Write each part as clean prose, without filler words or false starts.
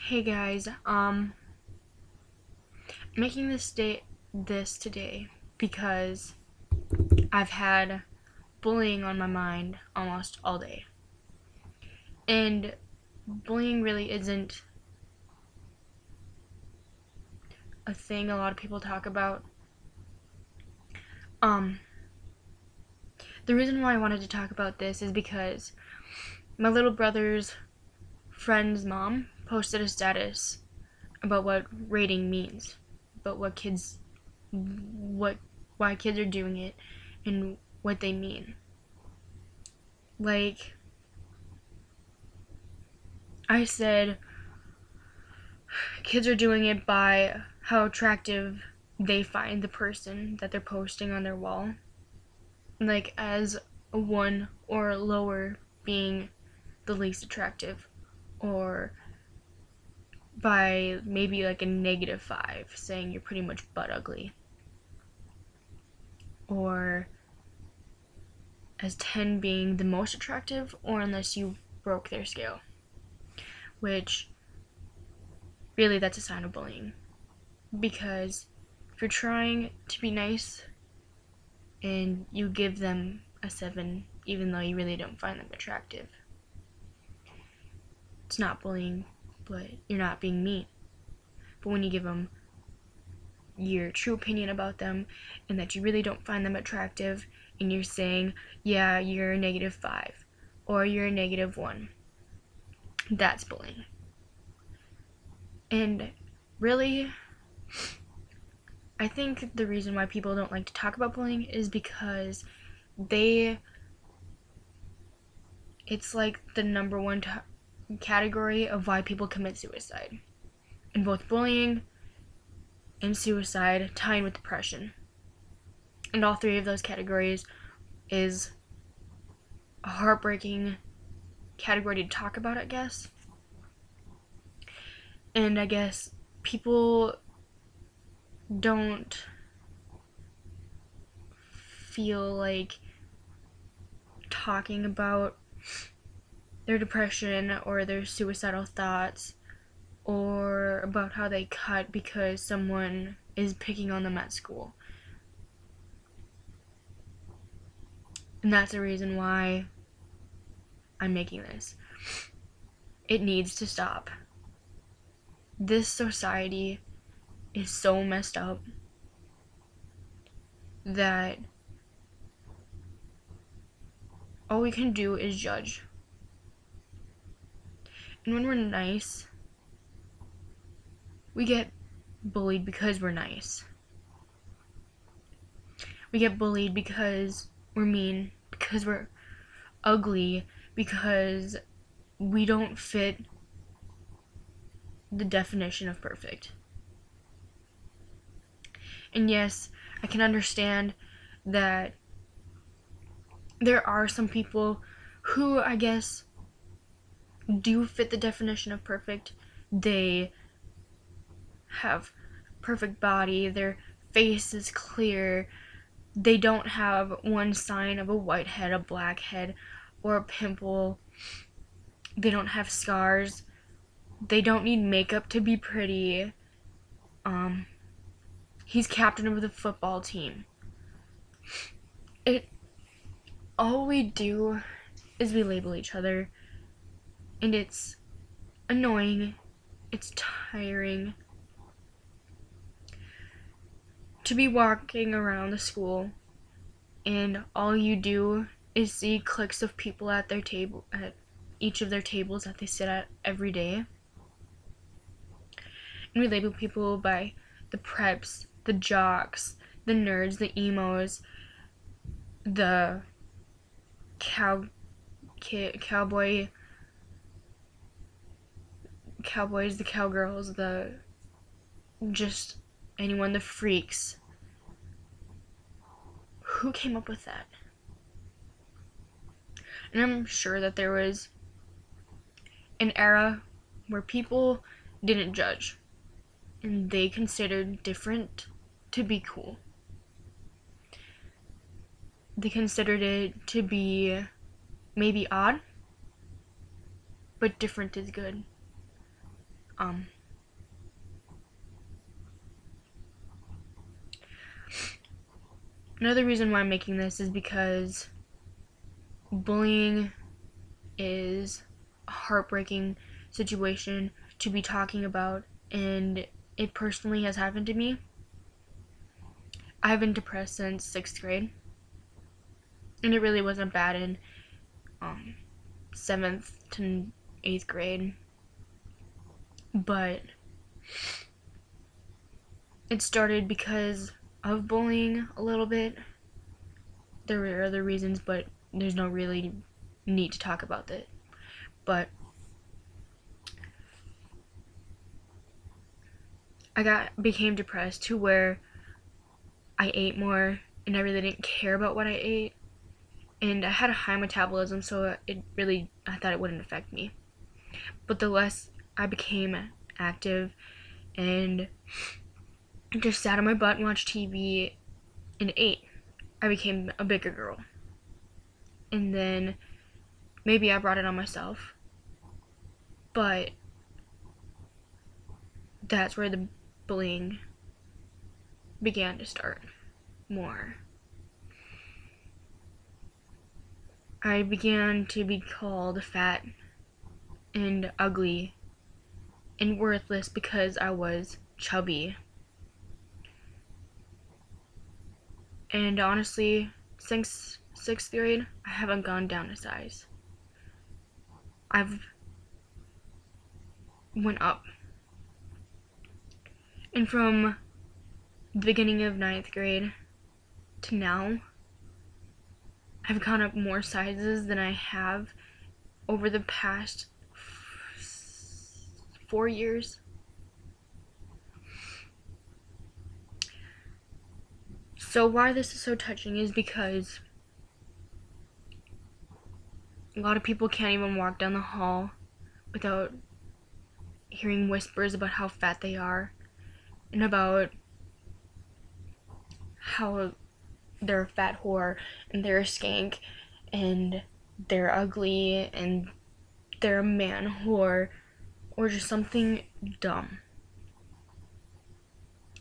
Hey guys, making this today because I've had bullying on my mind almost all day. And bullying really isn't a thing a lot of people talk about. Um the reason why I wanted to talk about this is because my little brother's friend's mom posted a status about what rating means, about what why kids are doing it and what they mean. Like I said, kids are doing it by how attractive they find the person that they're posting on their wall. Like as a 1 or lower being the least attractive, or by maybe like a -5 saying you're pretty much butt ugly, or as 10 being the most attractive, or unless you broke their scale, which really that's a sign of bullying. Because if you're trying to be nice and you give them a 7 even though you really don't find them attractive, it's not bullying, but you're not being mean. But when you give them your true opinion about them and that you really don't find them attractive, and you're saying, yeah, you're a -5 or you're a -1, that's bullying. And really, I think the reason why people don't like to talk about bullying is because it's like the number one category of why people commit suicide. And both bullying and suicide tie in with depression. And all three of those categories is a heartbreaking category to talk about, I guess. And I guess people don't feel like talking about their depression or their suicidal thoughts or about how they cut because someone is picking on them at school. And that's the reason why I'm making this. It needs to stop. This society is so messed up that all we can do is judge. And when we're nice, we get bullied because we're nice. We get bullied because we're mean, because we're ugly, because we don't fit the definition of perfect. And yes, I can understand that there are some people who, I guess, do fit the definition of perfect. They have perfect body, their face is clear, they don't have one sign of a white head, a black head, or a pimple, they don't have scars, they don't need makeup to be pretty. He's captain of the football team. All we do is we label each other, and it's annoying, it's tiring to be walking around the school and all you do is see cliques of people at each of their tables that they sit at every day. And we label people by the preps, the jocks, the nerds, the emos, the cowboys, the cowgirls, the just anyone, the freaks. Who came up with that? And I'm sure that there was an era where people didn't judge and they considered different to be cool. They considered it to be maybe odd, but different is good. Another reason why I'm making this is because bullying is a heartbreaking situation to be talking about, and it personally has happened to me. I've been depressed since 6th grade, and it really wasn't bad in 7th to 8th grade, but it started because of bullying a little bit. There were other reasons, but there's no really need to talk about that. But became depressed to where I ate more and I really didn't care about what I ate, and I had a high metabolism, so I thought it wouldn't affect me. But the less I became active and just sat on my butt and watched TV and ate, I became a bigger girl. And then maybe I brought it on myself, but that's where the bullying began to start more. I began to be called fat and ugly and worthless because I was chubby. And honestly, since 6th grade, I haven't gone down a size. I've went up. And from the beginning of 9th grade to now, I've gone up more sizes than I have over the past 4 years. So why this is so touching is because a lot of people can't even walk down the hall without hearing whispers about how fat they are and about how they're a fat whore and they're a skank and they're ugly and they're a man whore or just something dumb.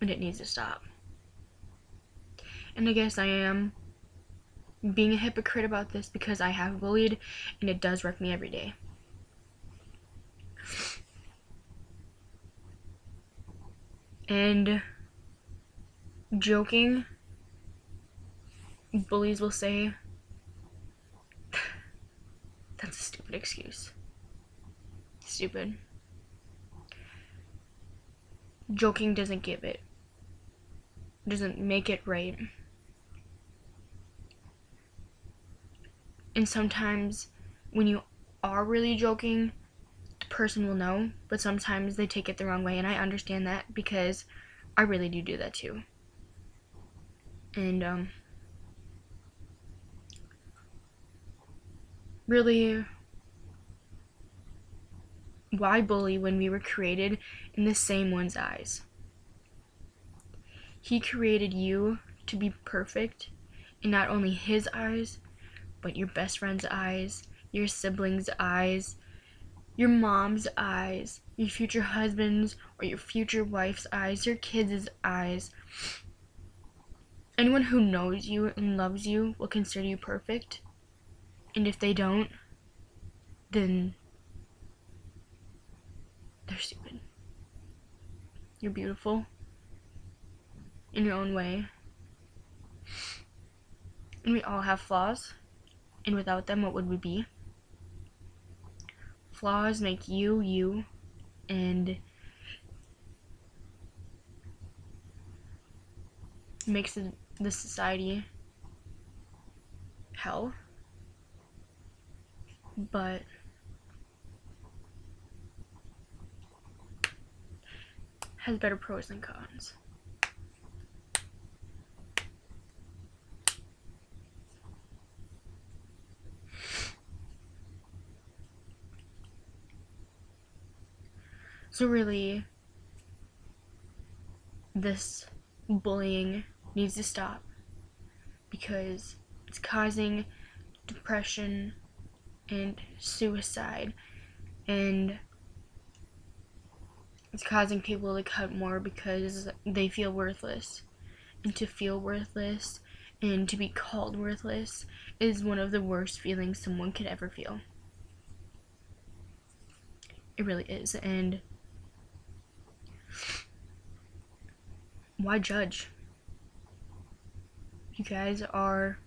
And it needs to stop. And I guess I am being a hypocrite about this because I have bullied and it does wreck me every day. And joking, bullies will say, that's a stupid excuse. Stupid. Joking doesn't make it right. And sometimes when you are really joking, the person will know, but sometimes they take it the wrong way, and I understand that because I really do that too. And really, why bully when we were created in the same one's eyes? He created you to be perfect in not only his eyes, but your best friend's eyes, your siblings' eyes, your mom's eyes, your future husband's or your future wife's eyes, your kids' eyes. Anyone who knows you and loves you will consider you perfect. And if they don't, then they're stupid. You're beautiful in your own way. And we all have flaws. And without them, what would we be? Flaws make you, you, and makes the society hell. But has better pros than cons. So really, this bullying needs to stop because it's causing depression and suicide, and It's causing people to cut more because they feel worthless. And to feel worthless and to be called worthless is one of the worst feelings someone could ever feel. It really is. And why judge? You guys are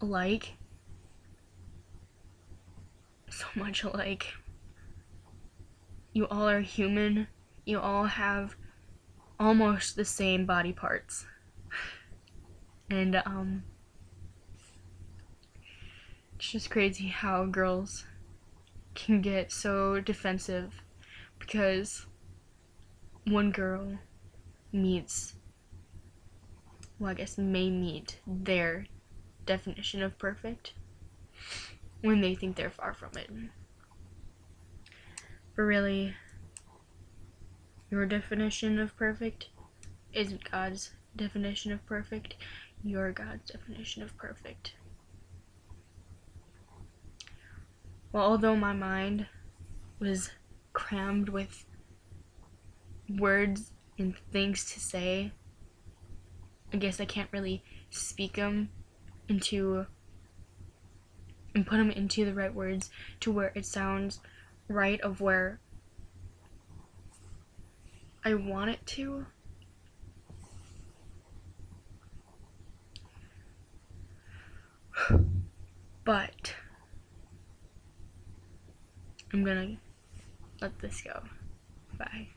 alike. So much alike. You all are human. You all have almost the same body parts. And it's just crazy how girls can get so defensive because one girl meets, well, I guess may meet their definition of perfect when they think they're far from it. But really, your definition of perfect isn't God's definition of perfect. You're God's definition of perfect. Well, although my mind was crammed with words and things to say, I guess I can't really speak them into and put them into the right words to where it sounds right of where I want it to. But I'm gonna let this go. Bye.